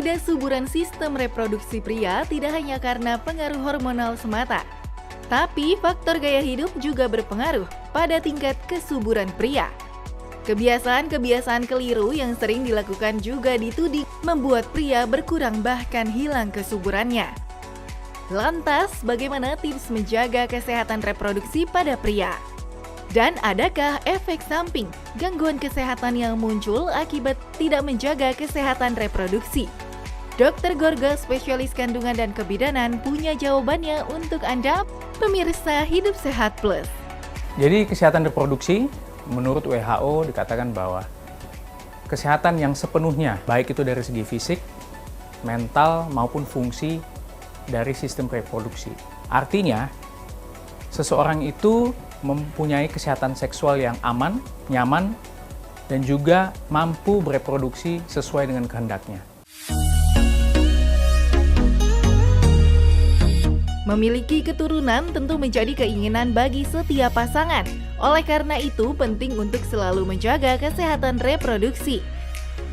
ketidaksuburan sistem reproduksi pria tidak hanya karena pengaruh hormonal semata, tapi faktor gaya hidup juga berpengaruh pada tingkat kesuburan pria. Kebiasaan-kebiasaan keliru yang sering dilakukan juga dituding membuat pria berkurang bahkan hilang kesuburannya. Lantas, bagaimana tips menjaga kesehatan reproduksi pada pria? Dan adakah efek samping, gangguan kesehatan yang muncul akibat tidak menjaga kesehatan reproduksi? Dr. Gorga, spesialis kandungan dan kebidanan, punya jawabannya untuk Anda, pemirsa Hidup Sehat Plus. Jadi kesehatan reproduksi, menurut WHO dikatakan bahwa kesehatan yang sepenuhnya, baik itu dari segi fisik, mental, maupun fungsi dari sistem reproduksi. Artinya, seseorang itu mempunyai kesehatan seksual yang aman, nyaman, dan juga mampu bereproduksi sesuai dengan kehendaknya. Memiliki keturunan tentu menjadi keinginan bagi setiap pasangan. Oleh karena itu, penting untuk selalu menjaga kesehatan reproduksi.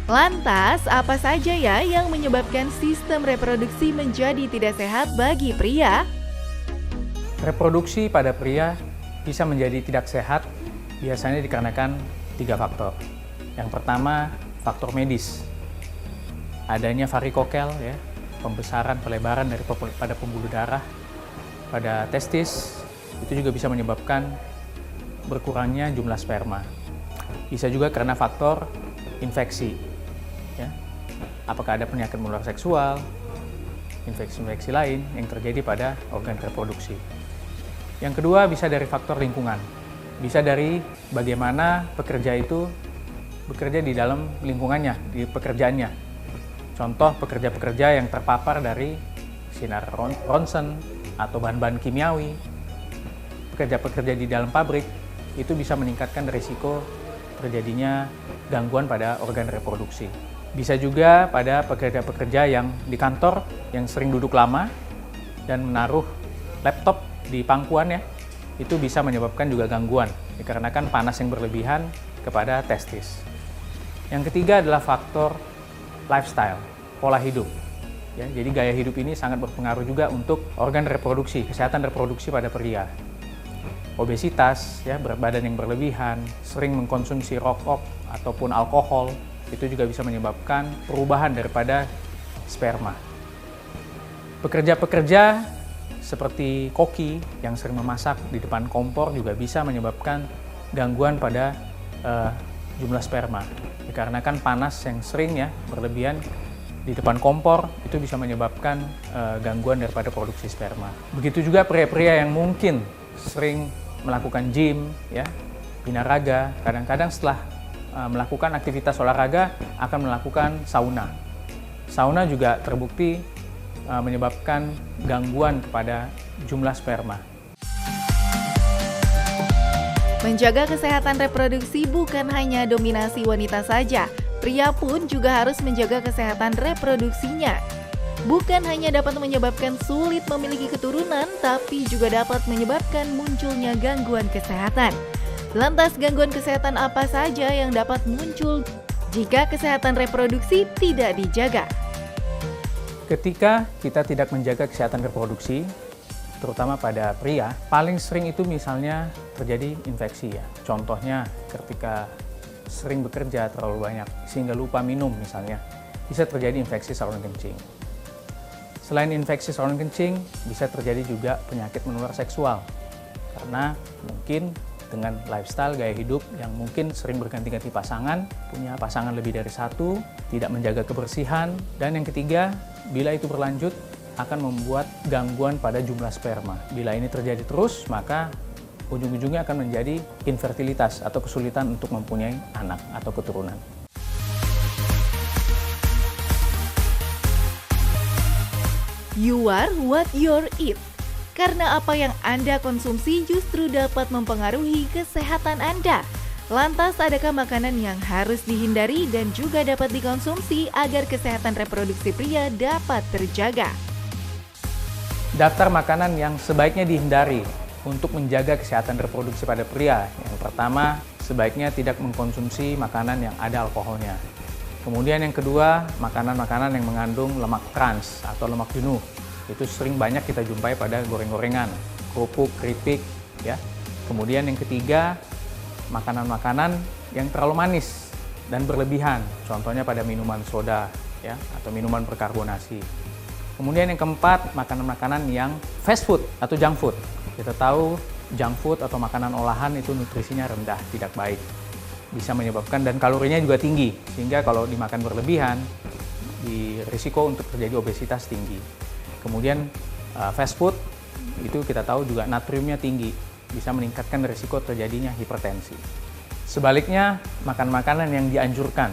Lantas, apa saja ya yang menyebabkan sistem reproduksi menjadi tidak sehat bagi pria? Reproduksi pada pria bisa menjadi tidak sehat biasanya dikarenakan 3 faktor. Yang pertama, faktor medis. Adanya varikokel, ya, pembesaran, pelebaran pada pembuluh darah pada testis, itu juga bisa menyebabkan berkurangnya jumlah sperma. Bisa juga karena faktor infeksi, ya. Apakah ada penyakit menular seksual, infeksi-infeksi lain yang terjadi pada organ reproduksi. Yang kedua, bisa dari faktor lingkungan. Bisa dari bagaimana pekerja itu bekerja di dalam lingkungannya, di pekerjaannya. Contoh, pekerja-pekerja yang terpapar dari sinar ronsen atau bahan-bahan kimiawi. Pekerja-pekerja di dalam pabrik itu bisa meningkatkan risiko terjadinya gangguan pada organ reproduksi. Bisa juga pada pekerja-pekerja yang di kantor yang sering duduk lama dan menaruh laptop di pangkuan, ya, itu bisa menyebabkan juga gangguan dikarenakan panas yang berlebihan kepada testis. Yang ketiga adalah faktor lifestyle, pola hidup. Ya, jadi gaya hidup ini sangat berpengaruh juga untuk organ reproduksi, kesehatan reproduksi pada pria. Obesitas, ya, berat badan yang berlebihan, sering mengkonsumsi rokok ataupun alkohol, itu juga bisa menyebabkan perubahan daripada sperma. Pekerja-pekerja seperti koki yang sering memasak di depan kompor juga bisa menyebabkan gangguan pada jumlah sperma. Dikarenakan panas yang sering, ya, berlebihan di depan kompor, itu bisa menyebabkan gangguan daripada produksi sperma. Begitu juga pria-pria yang mungkin sering melakukan gym, ya, binaraga, kadang-kadang setelah melakukan aktivitas olahraga akan melakukan sauna. Sauna juga terbukti menyebabkan gangguan kepada jumlah sperma. Menjaga kesehatan reproduksi bukan hanya dominasi wanita saja, pria pun juga harus menjaga kesehatan reproduksinya. Bukan hanya dapat menyebabkan sulit memiliki keturunan, tapi juga dapat menyebabkan munculnya gangguan kesehatan. Lantas, gangguan kesehatan apa saja yang dapat muncul jika kesehatan reproduksi tidak dijaga? Ketika kita tidak menjaga kesehatan reproduksi, terutama pada pria, paling sering itu misalnya terjadi infeksi, ya. Contohnya ketika sering bekerja terlalu banyak sehingga lupa minum misalnya, bisa terjadi infeksi saluran kencing. Selain infeksi saluran kencing, bisa terjadi juga penyakit menular seksual. Karena mungkin dengan lifestyle, gaya hidup yang mungkin sering berganti-ganti pasangan, punya pasangan lebih dari satu, tidak menjaga kebersihan, dan yang ketiga, bila itu berlanjut, akan membuat gangguan pada jumlah sperma. Bila ini terjadi terus, maka ujung-ujungnya akan menjadi infertilitas atau kesulitan untuk mempunyai anak atau keturunan. You are what you eat. Karena apa yang Anda konsumsi justru dapat mempengaruhi kesehatan Anda. Lantas, adakah makanan yang harus dihindari dan juga dapat dikonsumsi agar kesehatan reproduksi pria dapat terjaga? Daftar makanan yang sebaiknya dihindari untuk menjaga kesehatan reproduksi pada pria. Yang pertama, sebaiknya tidak mengkonsumsi makanan yang ada alkoholnya. Kemudian yang kedua, makanan-makanan yang mengandung lemak trans atau lemak jenuh. Itu sering banyak kita jumpai pada goreng-gorengan, kerupuk, keripik, ya. Kemudian yang ketiga, makanan-makanan yang terlalu manis dan berlebihan. Contohnya pada minuman soda, ya, atau minuman berkarbonasi. Kemudian yang keempat, makanan-makanan yang fast food atau junk food. Kita tahu junk food atau makanan olahan itu nutrisinya rendah, tidak baik. Bisa menyebabkan dan kalorinya juga tinggi, sehingga kalau dimakan berlebihan, risiko untuk terjadi obesitas tinggi. Kemudian fast food itu kita tahu juga natriumnya tinggi, bisa meningkatkan risiko terjadinya hipertensi. Sebaliknya, makan-makanan yang dianjurkan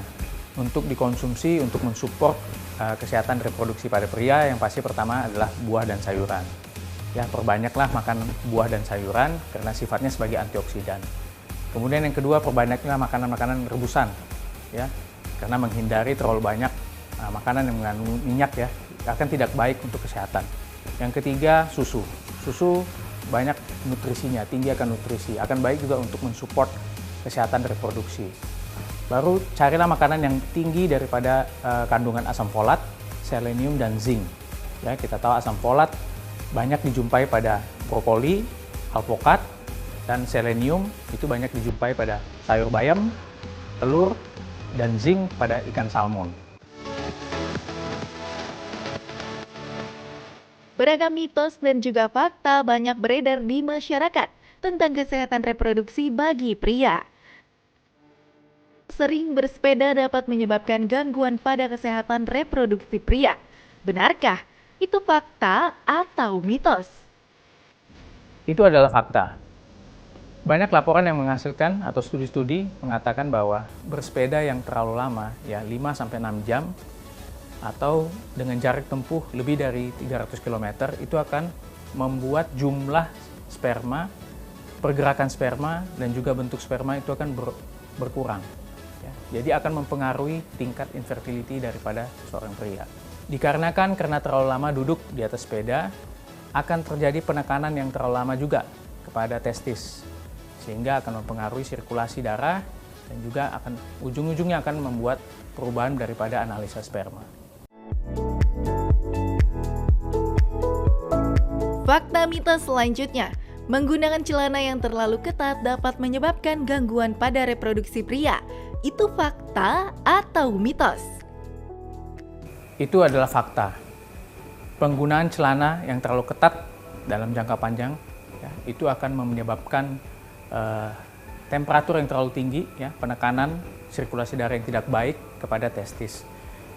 untuk dikonsumsi untuk mensupport kesehatan reproduksi pada pria, yang pasti pertama adalah buah dan sayuran. Ya, perbanyaklah makan buah dan sayuran karena sifatnya sebagai antioksidan. Kemudian yang kedua, perbanyaklah makanan-makanan rebusan, ya, karena menghindari terlalu banyak makanan yang mengandung minyak, ya, akan tidak baik untuk kesehatan. Yang ketiga, susu. Susu banyak nutrisinya, tinggi akan nutrisi, akan baik juga untuk mensupport kesehatan reproduksi. Baru carilah makanan yang tinggi daripada kandungan asam folat, selenium, dan zinc. Ya, kita tahu asam folat banyak dijumpai pada brokoli, alpukat, dan selenium itu banyak dijumpai pada sayur bayam, telur, dan zinc pada ikan salmon. Beragam mitos dan juga fakta banyak beredar di masyarakat tentang kesehatan reproduksi bagi pria. Sering bersepeda dapat menyebabkan gangguan pada kesehatan reproduksi pria. Benarkah itu fakta atau mitos? Itu adalah fakta. Banyak laporan yang menghasilkan atau studi-studi mengatakan bahwa bersepeda yang terlalu lama, ya 5-6 jam, atau dengan jarak tempuh lebih dari 300 km, itu akan membuat jumlah sperma, pergerakan sperma, dan juga bentuk sperma itu akan berkurang. Ya. Jadi akan mempengaruhi tingkat infertility daripada seorang pria. Dikarenakan karena terlalu lama duduk di atas sepeda, akan terjadi penekanan yang terlalu lama juga kepada testis, sehingga akan mempengaruhi sirkulasi darah dan juga akan ujung-ujungnya akan membuat perubahan daripada analisa sperma. Fakta mitos selanjutnya, menggunakan celana yang terlalu ketat dapat menyebabkan gangguan pada reproduksi pria. Itu fakta atau mitos? Itu adalah fakta. Penggunaan celana yang terlalu ketat dalam jangka panjang, ya, itu akan menyebabkan temperatur yang terlalu tinggi, ya, penekanan sirkulasi darah yang tidak baik kepada testis,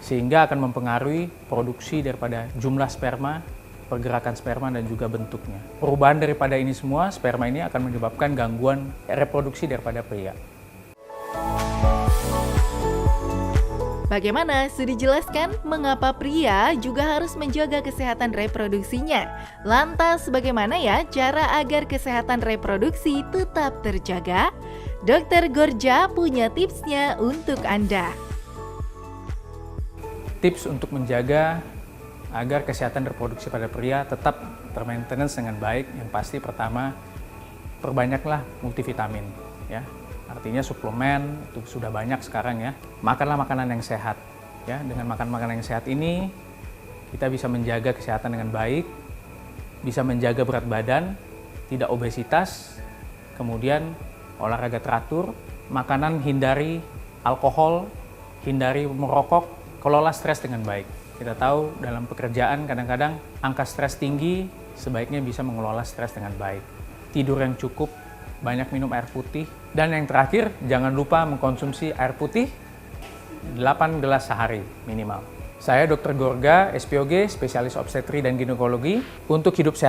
sehingga akan mempengaruhi produksi daripada jumlah sperma, pergerakan sperma, dan juga bentuknya. Perubahan daripada ini semua, sperma ini akan menyebabkan gangguan reproduksi daripada pria. Bagaimana? Sudah dijelaskan mengapa pria juga harus menjaga kesehatan reproduksinya. Lantas bagaimana ya cara agar kesehatan reproduksi tetap terjaga? Dokter Gorja punya tipsnya untuk Anda. Tips untuk menjaga agar kesehatan reproduksi pada pria tetap termaintenance dengan baik, yang pasti pertama, perbanyaklah multivitamin, ya. Artinya suplemen itu sudah banyak sekarang, ya. Makanlah makanan yang sehat, ya. Dengan makan makanan yang sehat ini kita bisa menjaga kesehatan dengan baik, bisa menjaga berat badan, tidak obesitas, kemudian olahraga teratur, makanan hindari alkohol, hindari merokok, kelola stres dengan baik. Kita tahu dalam pekerjaan kadang-kadang angka stres tinggi, sebaiknya bisa mengelola stres dengan baik. Tidur yang cukup, banyak minum air putih, dan yang terakhir, jangan lupa mengkonsumsi air putih 8 gelas sehari minimal. Saya Dr. Gorga, SPOG, spesialis obstetri dan ginekologi, untuk hidup sehat.